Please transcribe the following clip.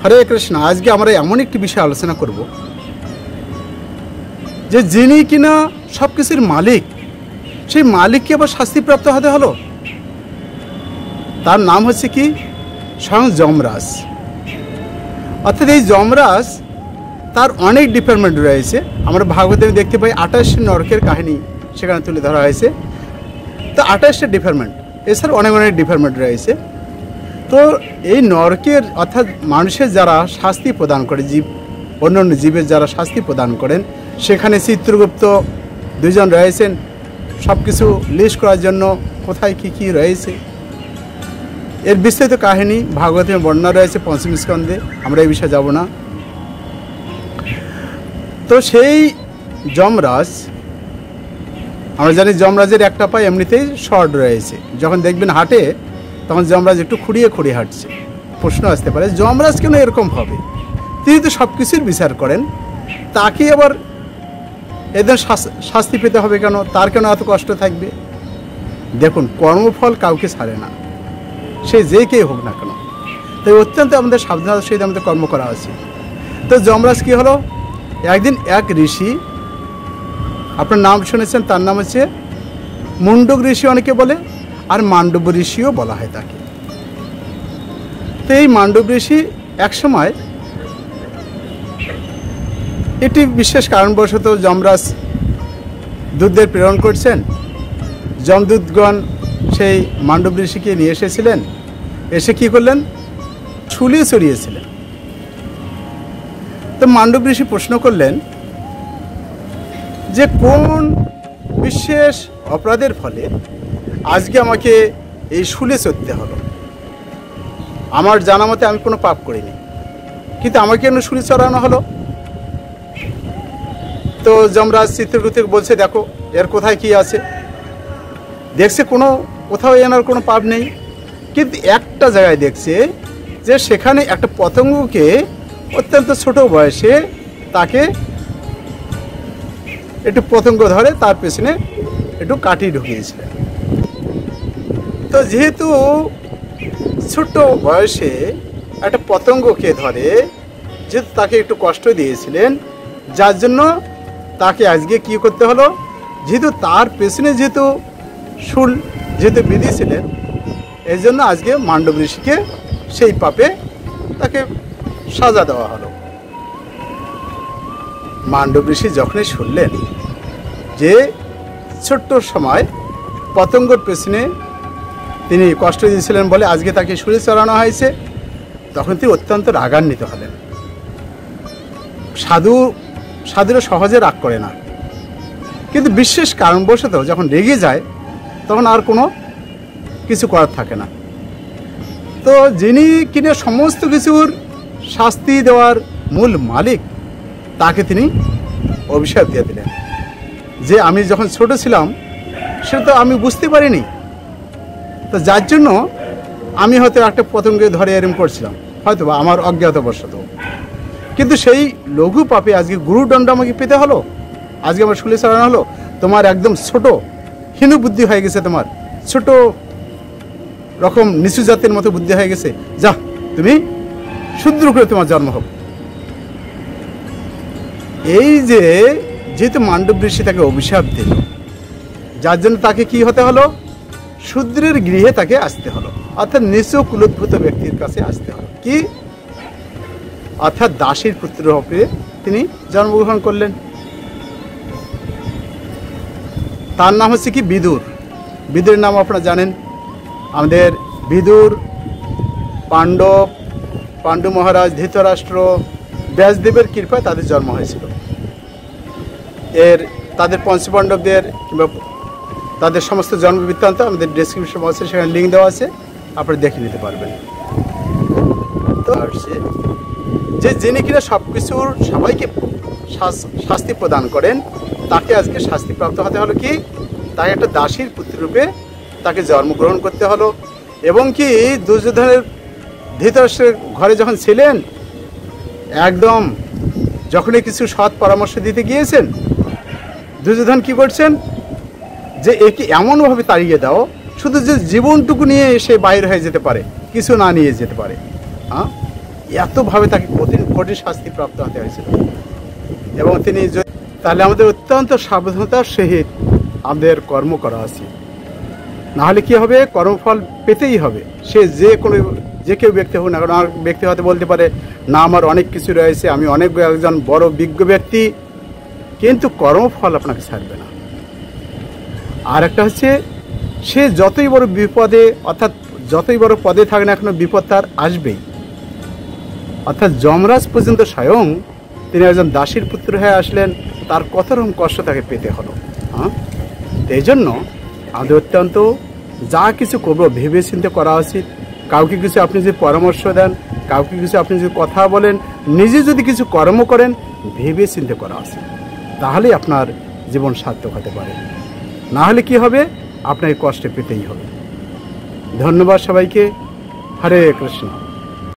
হরে কৃষ্ণ। আজকে আমরা এমন একটি বিষয় আলোচনা করব যে যিনি কিনা সব কিছুর মালিক, সেই মালিককে আবার শাস্তিপ্রাপ্ত হতে হলো। তার নাম হচ্ছে কি? স্বয়ং যমরাজ। অর্থাৎ এই যমরাজ তার অনেক ডিপার্টমেন্ট রয়েছে। আমরা ভাগবতে দেখতে পাই 28 নরকের কাহিনী সেখানে তুলে ধরা হয়েছে। তো 28টা ডিপার্টমেন্ট, এছাড়া অনেক অনেক ডিপার্টমেন্ট রয়েছে। তো এই নরকের অর্থাৎ মানুষের যারা শাস্তি প্রদান করে, জীব অন্য অন্য জীবের যারা শাস্তি প্রদান করেন, সেখানে চিত্রগুপ্ত 2 জন রয়েছেন সব কিছু লিস্ট করার জন্য কোথায় কী কী রয়েছে। এর বিস্তারিত কাহিনী ভাগবতে বর্ণনা রয়েছে 5ম স্কন্ধে, আমরা এই বিষয়ে যাব না। তো সেই যমরাজ, আমরা জানি যমরাজের একটা পায়ে এমনিতেই শর্ট রয়েছে। যখন দেখবেন হাঁটে তখন যমরাজ একটু খুঁড়িয়ে খুঁড়িয়ে হাঁটছে। প্রশ্ন আসতে পারে যমরাজ কেন এরকম হবে? তিনি তো সব কিছুর বিচার করেন, তাকে আবার এদের শাস্তি পেতে হবে কেন? তার কেন এত কষ্ট থাকবে? দেখুন, কর্মফল কাউকে ছাড়ে না, সে যে কে হোক না কেন। তাই অত্যন্ত আমাদের সাবধানতার সহিত আমাদের কর্ম করা উচিত। তো যমরাজ কী হলো, একদিন এক ঋষি, আপনার নাম শুনেছেন, তার নাম হচ্ছে মুন্ডক ঋষি অনেকে বলে, আর মান্ডব ঋষিও বলা হয় তাকে। তো এই মান্ডব ঋষি একসময় এটি বিশেষ কারণবশত যমরাজ দূতদের প্রেরণ করছেন। যমদূতগণ সেই মান্ডব ঋষিকে নিয়ে এসেছিলেন। এসে কি করলেন? ছুলিয়ে চড়িয়েছিলেন। তো মান্ডব ঋষি প্রশ্ন করলেন যে কোন বিশেষ অপরাধের ফলে আজকে আমাকে এই শুলে চড়তে হলো? আমার জানা মতে আমি কোনো পাপ করিনি, কিন্তু আমাকে কেন শুলে চড়ানো হলো? তো যমরাজ চিত্রগুপ্তকে বলছে, দেখো এর কোথায় কি আছে। দেখছে কোথাও এনার কোনো পাপ নেই, কিন্তু একটা জায়গায় দেখছে যে সেখানে একটা পতঙ্গকে অত্যন্ত ছোট বয়সে তাকে একটু পতঙ্গ ধরে তার পেছনে একটু কাঠি ঢুকিয়েছিলেন। তো যেহেতু ছোট বয়সে একটা পতঙ্গকে ধরে, যেহেতু তাকে একটু কষ্ট দিয়েছিলেন, যার জন্য তাকে আজকে কি করতে হলো, যেহেতু তার পেছনে যেহেতু শুল যেহেতু বেঁধেছিলেন, এই জন্য আজকে মান্ডব ঋষিকে সেই পাপে তাকে সাজা দেওয়া হলো। মান্ডব ঋষি যখনই শুনলেন যে ছোট্ট সময় পতঙ্গর পেছনে তিনি কষ্ট দিয়েছিলেন বলে আজকে তাকে শুলে চড়ানো হয়েছে, তখন তিনি অত্যন্ত রাগান্বিত হলেন। সাধুরা সহজে রাগ করে না, কিন্তু বিশেষ কারণবশত যখন রেগে যায় তখন আর কোনো কিছু করার থাকে না। তো যিনি কিনা সমস্ত কিছুর শাস্তি দেওয়ার মূল মালিক, তাকে তিনি অভিশাপ দিয়ে দিলেন যে আমি যখন ছোট ছিলাম সেটা তো আমি বুঝতে পারিনি, তো যার জন্য আমি হয়তো একটা পতঙ্গে ধরে এরম করছিলাম, হয়তো বা আমার অজ্ঞাতবশত। কিন্তু সেই লঘু পাপে আজকে গুরুদণ্ড আমাকে পেতে হলো, আজকে আমার শুলে চড়ানো হলো। তোমার একদম ছোট হীন বুদ্ধি হয়ে গেছে, তোমার ছোট রকম নিচু জাতের মতো বুদ্ধি হয়ে গেছে, যা তুমি শূদ্র করে তোমার জন্ম হোক। এই যে যেহেতু মান্ডব ঋষি তাকে অভিশাপ দিল, যার জন্য তাকে কি হতে হলো, শূদ্রের গৃহে তাকে আসতে হলো, অর্থাৎ নিচু কুলোদ্ভূত ব্যক্তির কাছে আসতে হলো। কি অর্থাৎ দাসীর পুত্র রূপে তিনি জন্মগ্রহণ করলেন। তার নাম হচ্ছে কি বিদুর। বিদুরের নাম আপনারা জানেন, আমাদের বিদুর পাণ্ডু মহারাজ, ধৃতরাষ্ট্র, ব্যাসদেবের কৃপায় তাদের জন্ম হয়েছিল। তাদের পঞ্চপাণ্ডবদের কিংবা তাদের সমস্ত জন্ম বৃত্তান্ত আমাদের ডেসক্রিপশন বক্সে সেখানে লিঙ্ক দেওয়া আছে, আপনারা দেখে নিতে পারবেন। তো আসছে যে যিনি কিনা সব কিছুর সবাইকে শাস্তি প্রদান করেন, তাকে আজকে শাস্তিপ্রাপ্ত হতে হলো। কি তাকে একটা দাসীর পুত্ররূপে তাকে জন্মগ্রহণ করতে হলো। এবং কি দুর্যোধনের ধৃতরাষ্ট্রের ঘরে যখন ছিলেন, একদম যখনই কিছু সৎ পরামর্শ দিতে গিয়েছেন, দুর্যোধন কি করছেন যে একে এমনভাবে তাড়িয়ে দাও শুধু যে জীবনটুকু নিয়ে সে বাইরে হয়ে যেতে পারে, কিছু না নিয়ে যেতে পারে। হ্যাঁ, এতভাবে তাকে কঠিন কঠিন শাস্তি প্রাপ্ত হতে হয়েছিল। এবং তিনি তাহলে আমাদের অত্যন্ত সাবধানতার সহিত আমাদের কর্ম করা উচিত, নাহলে কি হবে, কর্মফল পেতেই হবে। সে যে কেউ ব্যক্তি হোক না কারণ, আমার ব্যক্তি হয়তো বলতে পারে না আমার অনেক কিছু রয়েছে, আমি অনেক একজন বড় বিজ্ঞ ব্যক্তি, কিন্তু কর্মফল আপনাকে ছাড়বে না। আর একটা হচ্ছে, সে যতই বড় বিপদে অর্থাৎ যতই বড় পদে থাকে না এখনো বিপদ তার আসবেই। অর্থাৎ যমরাজ পর্যন্ত স্বয়ং তিনি একজন দাসীর পুত্র হয়ে আসলেন, তার কত রকম কষ্ট তাকে পেতে হলো। এই জন্য আমাদের অত্যন্ত যা কিছু করবো ভেবে চিন্তে করা উচিত। কাউকে কিছু আপনি যদি পরামর্শ দেন, কাউকে কিছু আপনি যদি কথা বলেন, নিজে যদি কিছু কর্ম করেন, ভেবে চিন্তে করা উচিত, তাহলেই আপনার জীবন সার্থক হতে পারে। না হলে কি হবে, আপনাকে কষ্টে পেতেই হবে। ধন্যবাদ সবাইকে। হরে কৃষ্ণ।